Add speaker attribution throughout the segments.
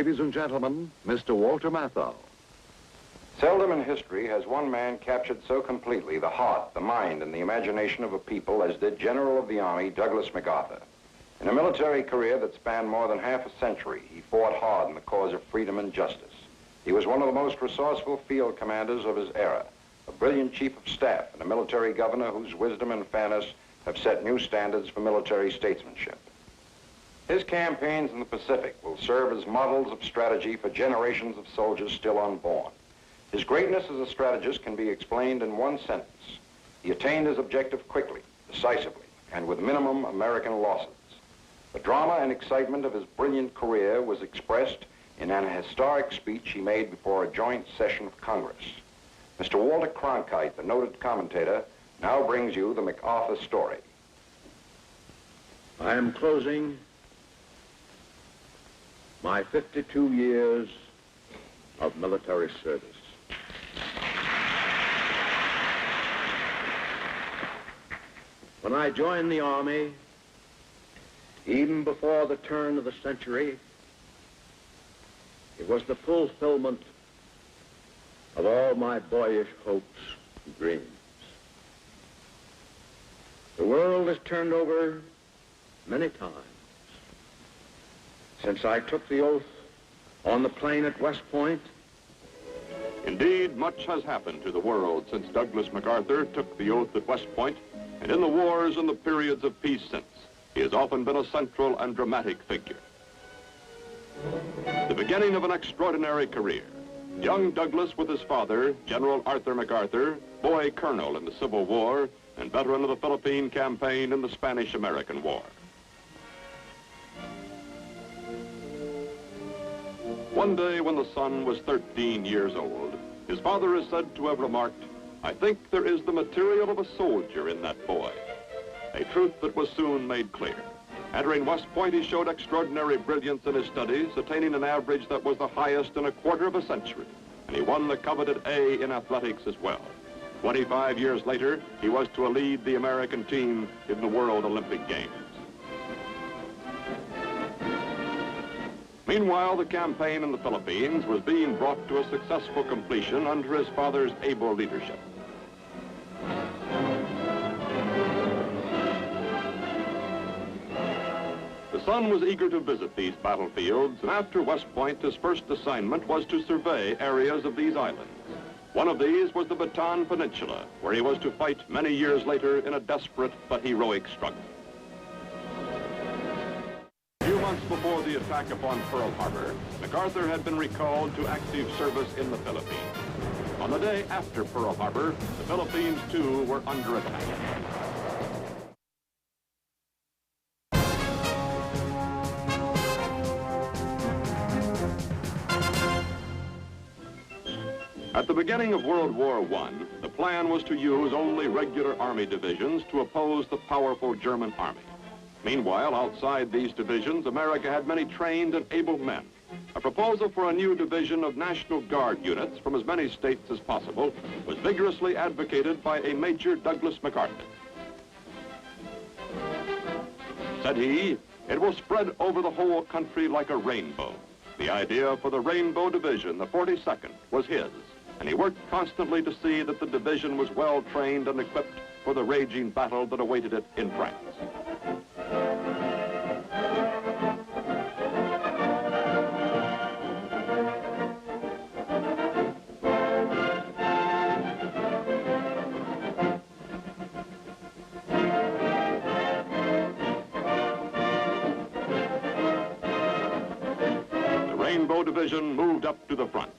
Speaker 1: Ladies and gentlemen, Mr. Walter Matthau.
Speaker 2: Seldom in history has one man captured so completely the heart, the mind, and the imagination of a people as did General of the Army Douglas MacArthur. In a military career that spanned more than half a century, he fought hard in the cause of freedom and justice. He was one of the most resourceful field commanders of his era, a brilliant chief of staff and a military governor whose wisdom and fairness have set new standards for military statesmanship. His campaigns in the Pacific will serve as models of strategy for generations of soldiers still unborn. His greatness as a strategist can be explained in one sentence. He attained his objective quickly, decisively, and with minimum American losses. The drama and excitement of his brilliant career was expressed in an historic speech he made before a joint session of Congress. Mr. Walter Cronkite, the noted commentator, now brings you the MacArthur story.
Speaker 1: I am closing my 52 years of military service. When I joined the Army, even before the turn of the century, it was the fulfillment of all my boyish hopes and dreams. The world has turned over many times since I took the oath on the plain at West Point.
Speaker 3: Indeed, much has happened to the world since Douglas MacArthur took the oath at West Point, and in the wars and the periods of peace since, he has often been a central and dramatic figure. The beginning of an extraordinary career. Young Douglas with his father, General Arthur MacArthur, boy colonel in the Civil War, and veteran of the Philippine campaign in the Spanish-American War. One day when the son was 13 years old, his father is said to have remarked, "I think there is the material of a soldier in that boy," a truth that was soon made clear. Entering West Point, he showed extraordinary brilliance in his studies, attaining an average that was the highest in a quarter of a century, and he won the coveted A in athletics as well. 25 years later, he was to lead the American team in the World Olympic Games. Meanwhile, the campaign in the Philippines was being brought to a successful completion under his father's able leadership. The son was eager to visit these battlefields, and after West Point, his first assignment was to survey areas of these islands. One of these was the Bataan Peninsula, where he was to fight many years later in a desperate but heroic struggle. A few months before the attack upon Pearl Harbor, MacArthur had been recalled to active service in the Philippines. On the day after Pearl Harbor, the Philippines, too, were under attack. At the beginning of World War I, the plan was to use only regular Army divisions to oppose the powerful German Army. Meanwhile, outside these divisions, America had many trained and able men. A proposal for a new division of National Guard units from as many states as possible was vigorously advocated by a Major Douglas MacArthur. Said he, "It will spread over the whole country like a rainbow." The idea for the Rainbow Division, the 42nd, was his, and he worked constantly to see that the division was well trained and equipped for the raging battle that awaited it in France. The Rainbow Division moved up to the front.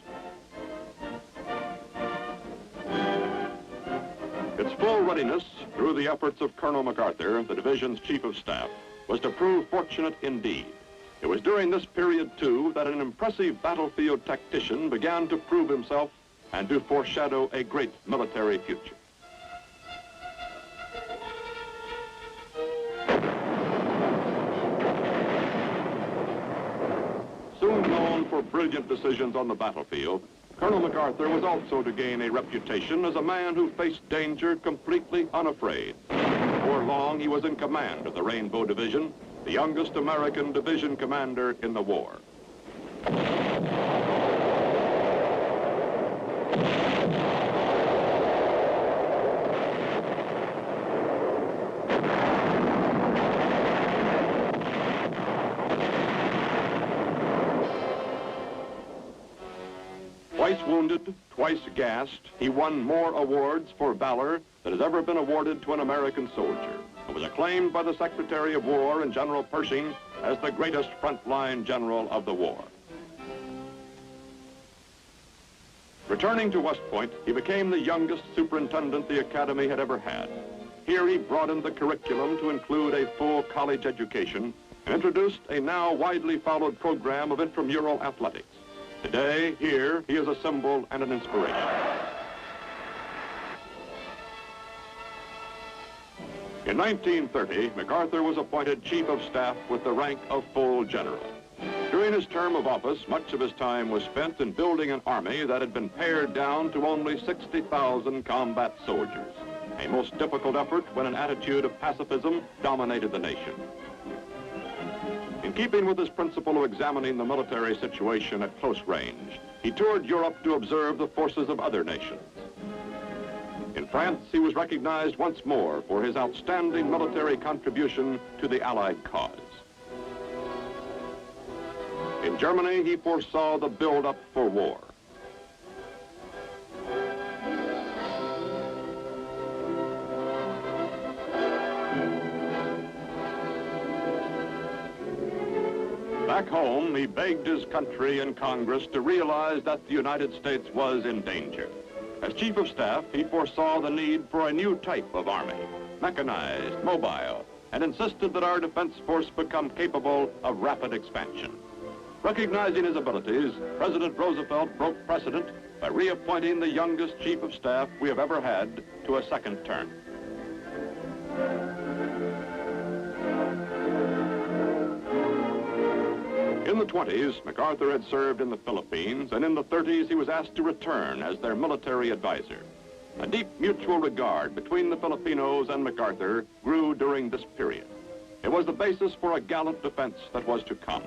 Speaker 3: Its full readiness, through the efforts of Colonel MacArthur, the division's chief of staff, was to prove fortunate indeed. It was during this period, too, that an impressive battlefield tactician began to prove himself and to foreshadow a great military future. Soon known for brilliant decisions on the battlefield, Colonel MacArthur was also to gain a reputation as a man who faced danger completely unafraid. Before long, he was in command of the Rainbow Division, the youngest American division commander in the war. Twice wounded, twice gassed, he won more awards for valor than has ever been awarded to an American soldier, and was acclaimed by the Secretary of War and General Pershing as the greatest frontline general of the war. Returning to West Point, he became the youngest superintendent the Academy had ever had. Here he broadened the curriculum to include a full college education and introduced a now widely followed program of intramural athletics. Today, here, he is a symbol and an inspiration. In 1930, MacArthur was appointed Chief of Staff with the rank of full general. During his term of office, much of his time was spent in building an army that had been pared down to only 60,000 combat soldiers, a most difficult effort when an attitude of pacifism dominated the nation. In keeping with his principle of examining the military situation at close range, he toured Europe to observe the forces of other nations. In France, he was recognized once more for his outstanding military contribution to the Allied cause. In Germany, he foresaw the build-up for war. Back home, he begged his country and Congress to realize that the United States was in danger. As Chief of Staff, he foresaw the need for a new type of army, mechanized, mobile, and insisted that our defense force become capable of rapid expansion. Recognizing his abilities, President Roosevelt broke precedent by reappointing the youngest Chief of Staff we have ever had to a second term. In the 20s, MacArthur had served in the Philippines, and in the 30s he was asked to return as their military advisor. A deep mutual regard between the Filipinos and MacArthur grew during this period. It was the basis for a gallant defense that was to come.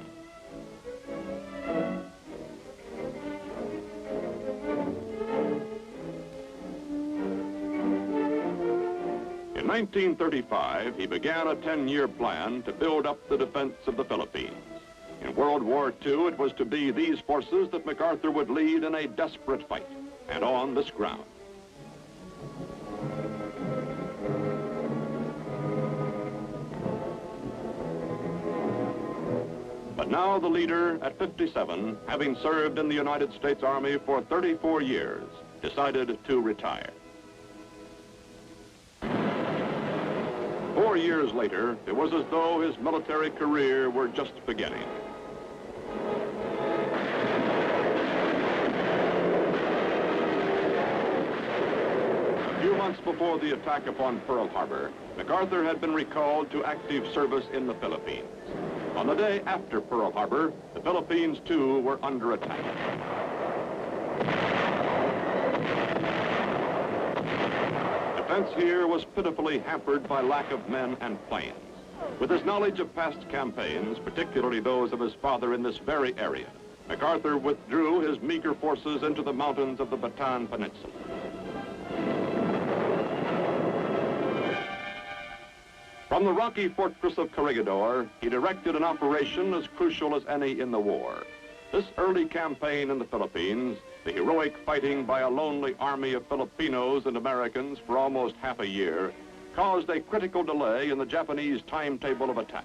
Speaker 3: In 1935, he began a 10-year plan to build up the defense of the Philippines. In World War II, it was to be these forces that MacArthur would lead in a desperate fight, and on this ground. But now the leader, at 57, having served in the United States Army for 34 years, decided to retire. 4 years later, it was as though his military career were just beginning. A few months before the attack upon Pearl Harbor, MacArthur had been recalled to active service in the Philippines. On the day after Pearl Harbor, the Philippines, too, were under attack. Defense here was pitifully hampered by lack of men and planes. With his knowledge of past campaigns, particularly those of his father in this very area, MacArthur withdrew his meager forces into the mountains of the Bataan Peninsula. From the rocky fortress of Corregidor, he directed an operation as crucial as any in the war. This early campaign in the Philippines, the heroic fighting by a lonely army of Filipinos and Americans for almost half a year, caused a critical delay in the Japanese timetable of attack.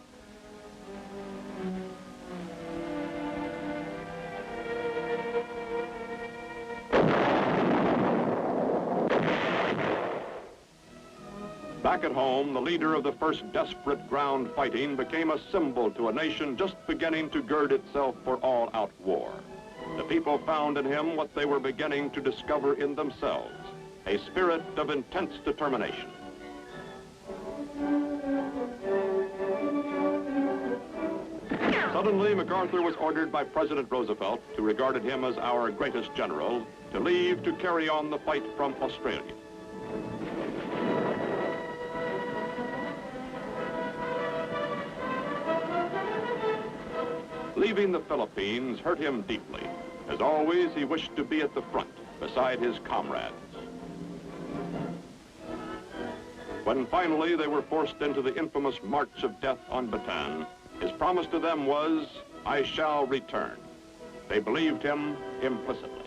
Speaker 3: Back at home, the leader of the first desperate ground fighting became a symbol to a nation just beginning to gird itself for all-out war. The people found in him what they were beginning to discover in themselves, a spirit of intense determination. Suddenly, MacArthur was ordered by President Roosevelt, who regarded him as our greatest general, to leave to carry on the fight from Australia. Leaving the Philippines hurt him deeply. As always, he wished to be at the front, beside his comrades. When finally they were forced into the infamous March of Death on Bataan, his promise to them was, "I shall return." They believed him implicitly.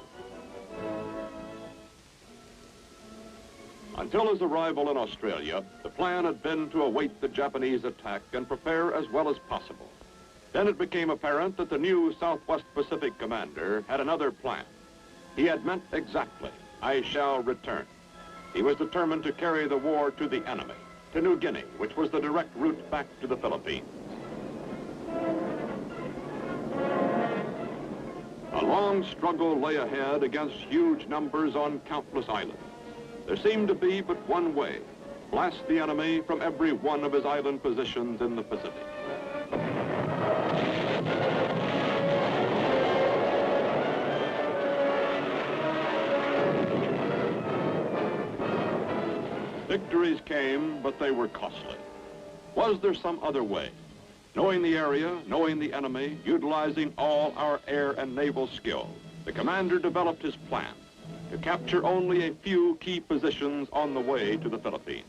Speaker 3: Until his arrival in Australia, the plan had been to await the Japanese attack and prepare as well as possible. Then it became apparent that the new Southwest Pacific commander had another plan. He had meant exactly, "I shall return." He was determined to carry the war to the enemy, to New Guinea, which was the direct route back to the Philippines. A long struggle lay ahead against huge numbers on countless islands. There seemed to be but one way: blast the enemy from every one of his island positions in the Pacific. Victories came, but they were costly. Was there some other way? Knowing the area, knowing the enemy, utilizing all our air and naval skill, the commander developed his plan to capture only a few key positions on the way to the Philippines.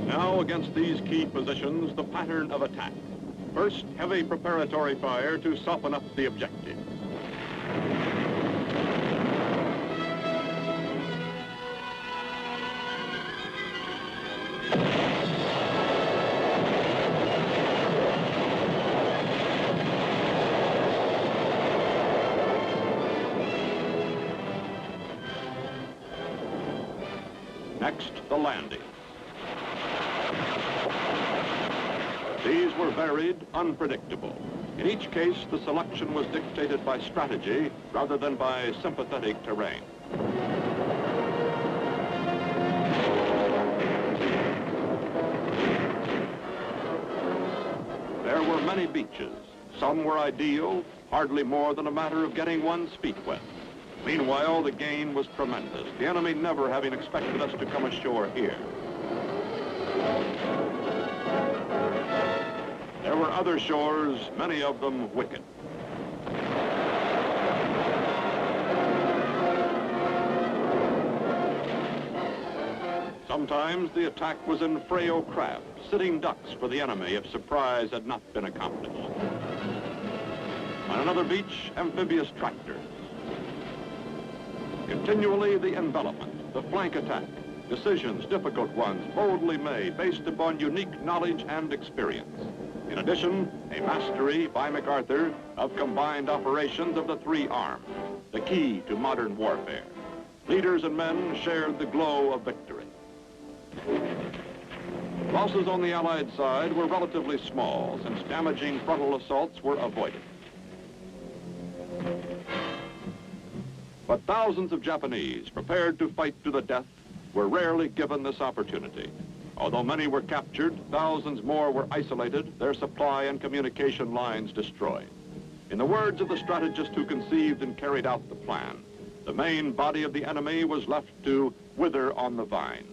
Speaker 3: Now, against these key positions, the pattern of attack. First, heavy preparatory fire to soften up the objective. Next, the landing. These were varied, unpredictable. In each case, the selection was dictated by strategy rather than by sympathetic terrain. There were many beaches. Some were ideal, hardly more than a matter of getting one's feet wet. Meanwhile, the gain was tremendous, the enemy never having expected us to come ashore here. There were other shores, many of them wicked. Sometimes the attack was in frail craft, sitting ducks for the enemy if surprise had not been accomplished. On another beach, amphibious tractors. Continually the envelopment, the flank attack, decisions, difficult ones, boldly made, based upon unique knowledge and experience. In addition, a mastery by MacArthur of combined operations of the three arms, the key to modern warfare. Leaders and men shared the glow of victory. Losses on the Allied side were relatively small, since damaging frontal assaults were avoided. But thousands of Japanese, prepared to fight to the death, were rarely given this opportunity. Although many were captured, thousands more were isolated, their supply and communication lines destroyed. In the words of the strategist who conceived and carried out the plan, the main body of the enemy was left to wither on the vine.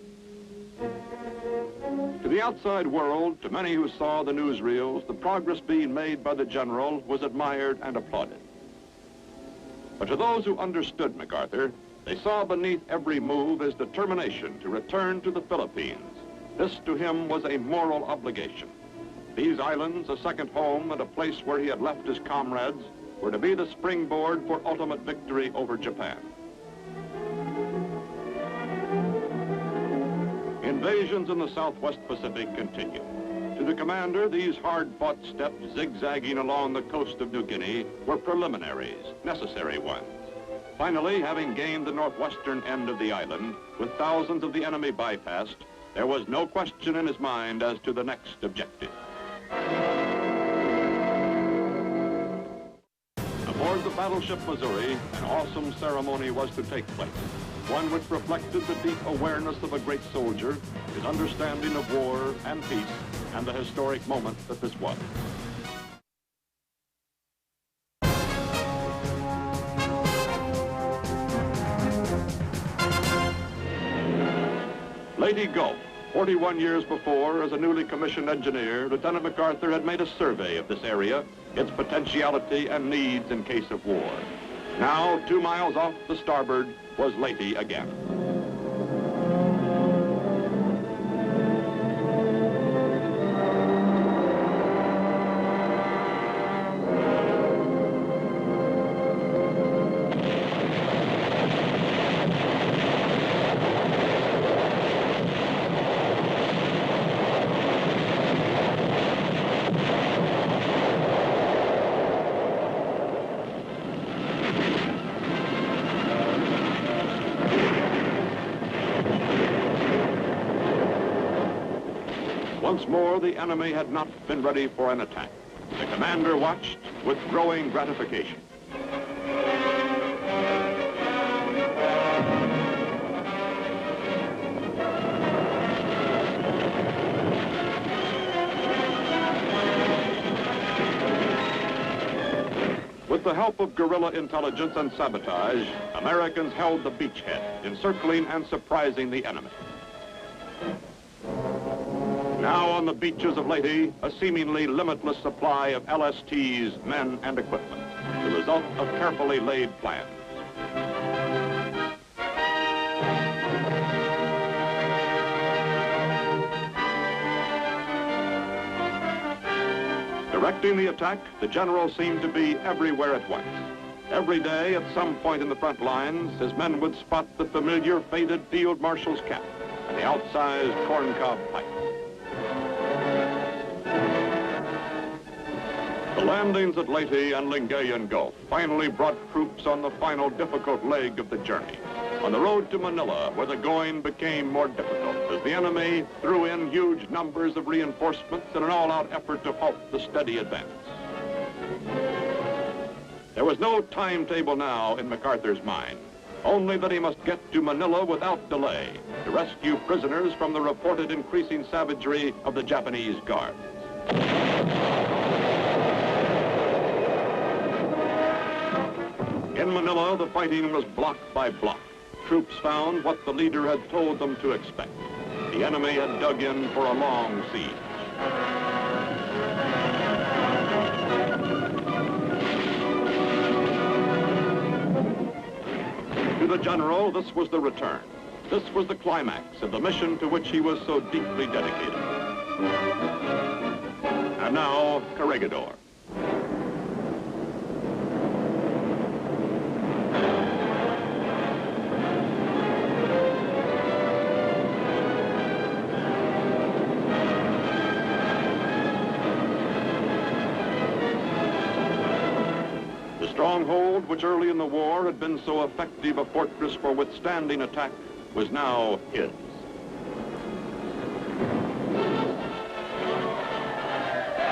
Speaker 3: To the outside world, to many who saw the newsreels, the progress being made by the general was admired and applauded. But to those who understood MacArthur, they saw beneath every move his determination to return to the Philippines. This to him was a moral obligation. These islands, a second home and a place where he had left his comrades, were to be the springboard for ultimate victory over Japan. Invasions in the Southwest Pacific continued. To the commander, these hard-fought steps zigzagging along the coast of New Guinea were preliminaries, necessary ones. Finally, having gained the northwestern end of the island, with thousands of the enemy bypassed, there was no question in his mind as to the next objective. Aboard the battleship Missouri, an awesome ceremony was to take place, one which reflected the deep awareness of a great soldier, his understanding of war and peace, and the historic moment that this was. Lady Gulf, 41 years before, as a newly commissioned engineer, Lieutenant MacArthur had made a survey of this area, its potentiality and needs in case of war. Now, 2 miles off the starboard, was Leyte again. Once more, the enemy had not been ready for an attack. The commander watched with growing gratification. With the help of guerrilla intelligence and sabotage, Americans held the beachhead, encircling and surprising the enemy. Now on the beaches of Leyte, a seemingly limitless supply of LSTs, men, and equipment, the result of carefully laid plans. Directing the attack, the general seemed to be everywhere at once. Every day, at some point in the front lines, his men would spot the familiar faded field marshal's cap and the outsized corncob pipe. The landings at Leyte and Lingayen Gulf finally brought troops on the final difficult leg of the journey, on the road to Manila, where the going became more difficult as the enemy threw in huge numbers of reinforcements in an all-out effort to halt the steady advance. There was no timetable now in MacArthur's mind, only that he must get to Manila without delay to rescue prisoners from the reported increasing savagery of the Japanese guards. In Manila, the fighting was block by block. Troops found what the leader had told them to expect. The enemy had dug in for a long siege. To the general, this was the return. This was the climax of the mission to which he was so deeply dedicated. And now, Corregidor. Stronghold, which early in the war had been so effective a fortress for withstanding attack, was now his.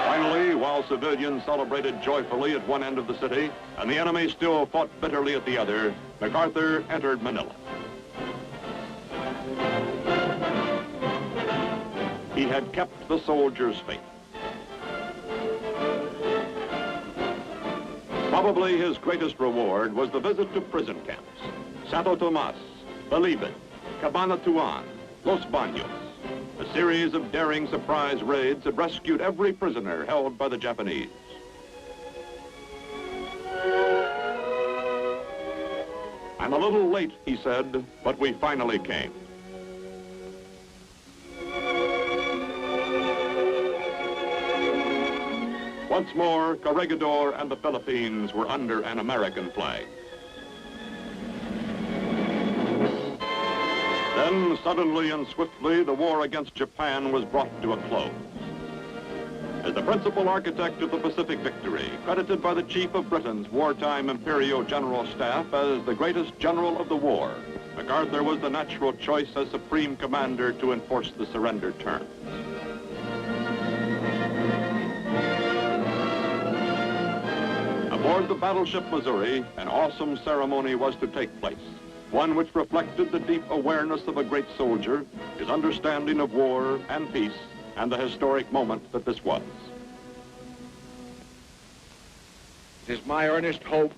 Speaker 3: Finally, while civilians celebrated joyfully at one end of the city, and the enemy still fought bitterly at the other, MacArthur entered Manila. He had kept the soldiers' faith. Probably his greatest reward was the visit to prison camps. Santo Tomas, Bilibid, Cabanatuan, Los Baños. A series of daring surprise raids had rescued every prisoner held by the Japanese. I'm a little late, he said, but we finally came. Once more, Corregidor and the Philippines were under an American flag. Then, suddenly and swiftly, the war against Japan was brought to a close. As the principal architect of the Pacific victory, credited by the Chief of Britain's wartime Imperial General Staff as the greatest general of the war, MacArthur was the natural choice as Supreme Commander to enforce the surrender terms. Aboard the battleship Missouri, an awesome ceremony was to take place, one which reflected the deep awareness of a great soldier, his understanding of war and peace, and the historic moment that this was.
Speaker 1: It is my earnest hope,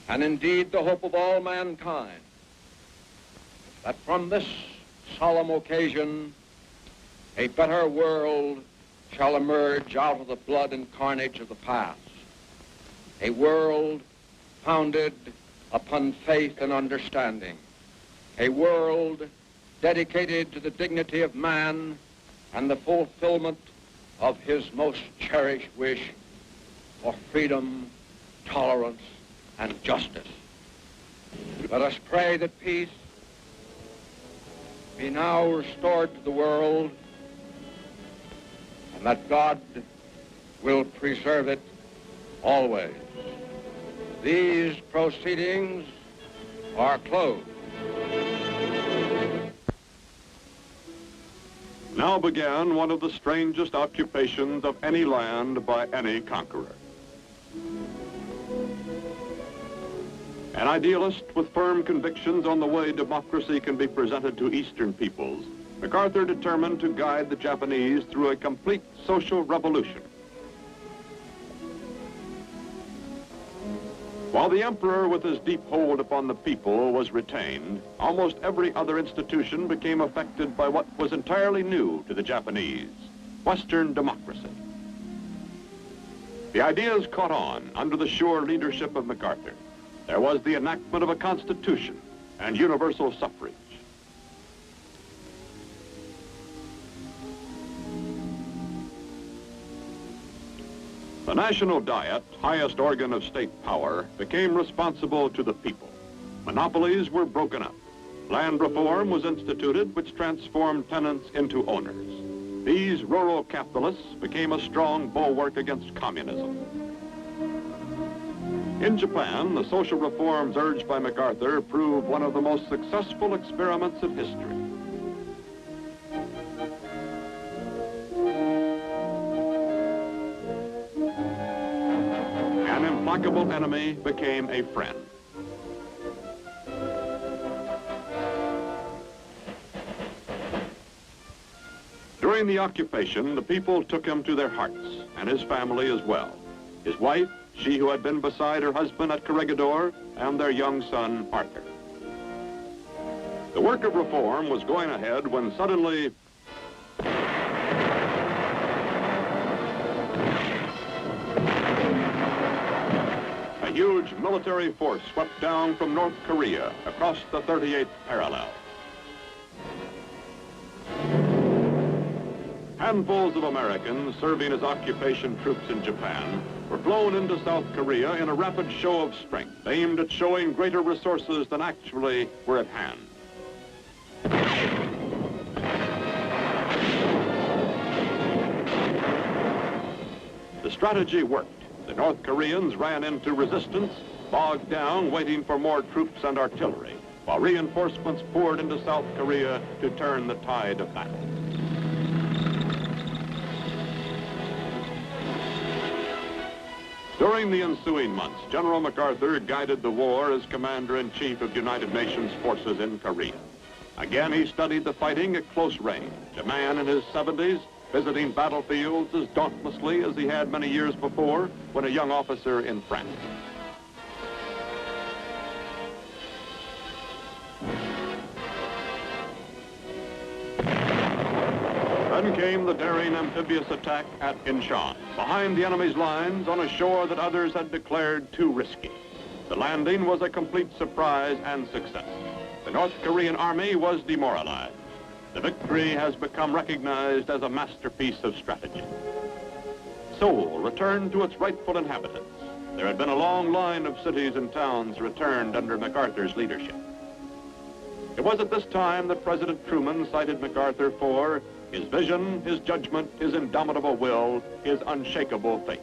Speaker 1: and indeed the hope of all mankind, that from this
Speaker 4: solemn occasion, a better world shall emerge out of the blood and carnage of the past. A world founded upon faith and understanding. A world dedicated to the dignity of man and the fulfillment of his most cherished wish for freedom, tolerance, and justice. Let us pray that peace be now restored to the world and that God will preserve it always. These proceedings are closed.
Speaker 3: Now began one of the strangest occupations of any land by any conqueror. An idealist with firm convictions on the way democracy can be presented to Eastern peoples, MacArthur determined to guide the Japanese through a complete social revolution. While the emperor, with his deep hold upon the people, was retained, almost every other institution became affected by what was entirely new to the Japanese, Western democracy. The ideas caught on under the sure leadership of MacArthur. There was the enactment of a constitution and universal suffrage. The National Diet, highest organ of state power, became responsible to the people. Monopolies were broken up. Land reform was instituted, which transformed tenants into owners. These rural capitalists became a strong bulwark against communism. In Japan, the social reforms urged by MacArthur proved one of the most successful experiments in history. An implacable enemy became a friend. During the occupation, the people took him to their hearts, and his family as well. His wife, she who had been beside her husband at Corregidor, and their young son, Arthur. The work of reform was going ahead when suddenly a huge military force swept down from North Korea across the 38th parallel. Handfuls of Americans serving as occupation troops in Japan were flown into South Korea in a rapid show of strength aimed at showing greater resources than actually were at hand. The strategy worked. The North Koreans ran into resistance, bogged down, waiting for more troops and artillery, while reinforcements poured into South Korea to turn the tide of battle. During the ensuing months, General MacArthur guided the war as Commander-in-Chief of United Nations forces in Korea. Again, he studied the fighting at close range, a man in his 70s, visiting battlefields as dauntlessly as he had many years before when a young officer in France. Then came the daring amphibious attack at Incheon, behind the enemy's lines on a shore that others had declared too risky. The landing was a complete surprise and success. The North Korean army was demoralized. The victory has become recognized as a masterpiece of strategy. Seoul returned to its rightful inhabitants. There had been a long line of cities and towns returned under MacArthur's leadership. It was at this time that President Truman cited MacArthur for his vision, his judgment, his indomitable will, his unshakable faith.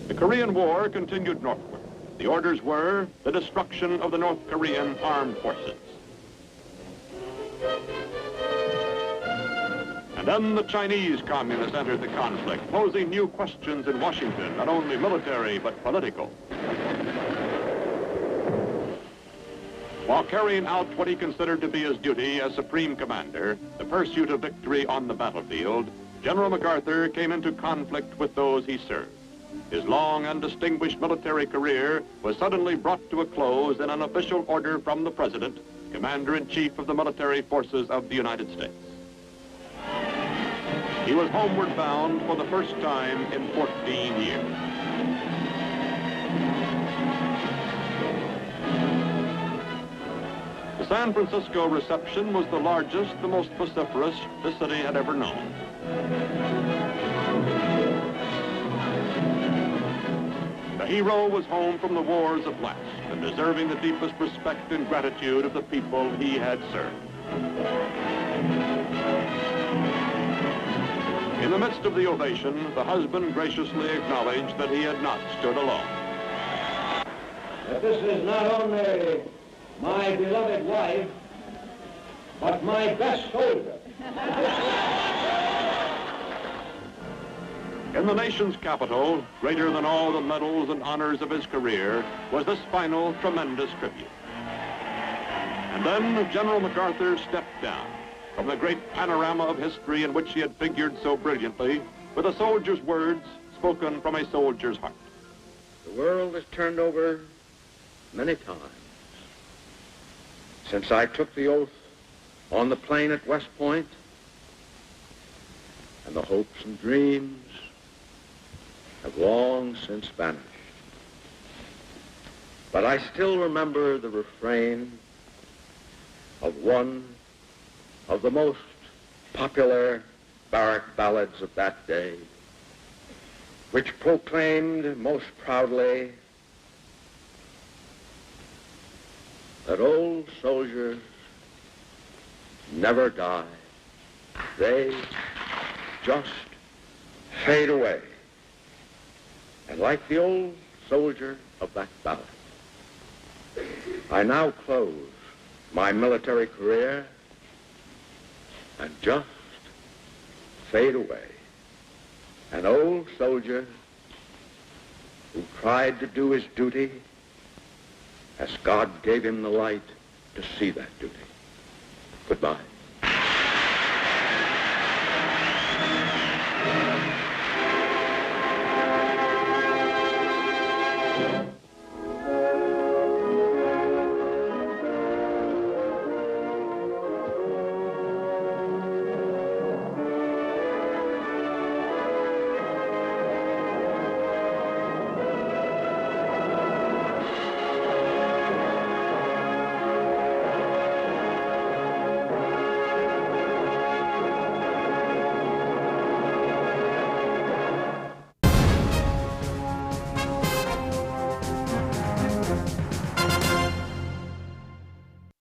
Speaker 3: The Korean War continued northward. The orders were the destruction of the North Korean armed forces. And then the Chinese communists entered the conflict, posing new questions in Washington, not only military but political. While carrying out what he considered to be his duty as Supreme Commander, the pursuit of victory on the battlefield, General MacArthur came into conflict with those he served. His long and distinguished military career was suddenly brought to a close in an official order from the President, Commander-in-Chief of the Military Forces of the United States. He was homeward bound for the first time in 14 years. The San Francisco reception was the largest, the most vociferous the city had ever known. The hero was home from the wars at last and deserving the deepest respect and gratitude of the people he had served. In the midst of the ovation, the husband graciously acknowledged that he had not stood alone.
Speaker 4: That this is not only my beloved wife, but my best soldier.
Speaker 3: In the nation's capital, greater than all the medals and honors of his career, was this final tremendous tribute. And then General MacArthur stepped down from the great panorama of history in which he had figured so brilliantly, with a soldier's words spoken from a soldier's heart.
Speaker 4: The world has turned over many times since I took the oath on the plain at West Point, and the hopes and dreams have long since vanished. But I still remember the refrain of one of the most popular barrack ballads of that day, which proclaimed most proudly that old soldiers never die. They just fade away. And like the old soldier of that ballad, I now close my military career and just fade away. An old soldier who tried to do his duty as God gave him the light to see that duty. Goodbye.